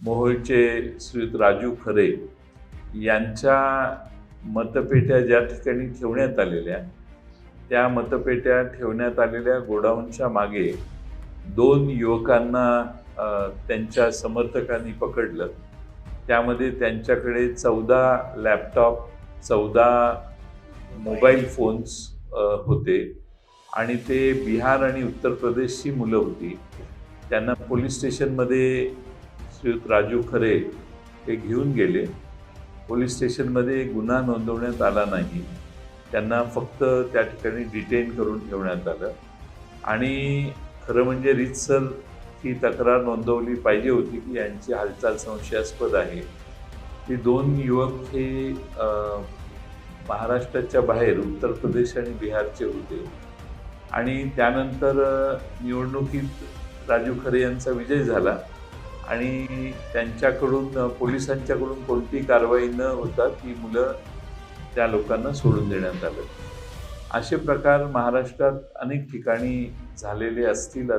मोहोळचे श्रीयुत राजू खरे यांच्या मतपेट्या ज्या ठिकाणी ठेवण्यात आलेल्या, त्या मतपेट्या ठेवण्यात आलेल्या गोडाऊनच्या मागे 2 युवकांना त्यांच्या समर्थकांनी पकडलं. त्यामध्ये त्यांच्याकडे 14 लॅपटॉप, 14 मोबाईल फोन्स होते आणि ते बिहार आणि उत्तर प्रदेशची मुलं होती. त्यांना पोलीस स्टेशनमध्ये श्रीयुत राजू खरे हे घेऊन गेले. पोलीस स्टेशनमध्ये गुन्हा नोंदवण्यात आला नाही. त्यांना फक्त त्या ठिकाणी डिटेन करून ठेवण्यात आलं आणि खरं म्हणजे रीतसर ही तक्रार नोंदवली पाहिजे होती की यांची हालचाल संशयास्पद आहे. ती 2 युवक हे महाराष्ट्राच्या बाहेर उत्तर प्रदेश आणि बिहारचे होते आणि त्यानंतर निवडणुकीत राजू खरे यांचा विजय झाला आणि त्यांच्याकडून पोलिसांच्याकडून कोणतीही कारवाई न होता ती मुलं त्या लोकांना सोडून देण्यात आलं. असे प्रकार महाराष्ट्रात अनेक ठिकाणी झालेले असतील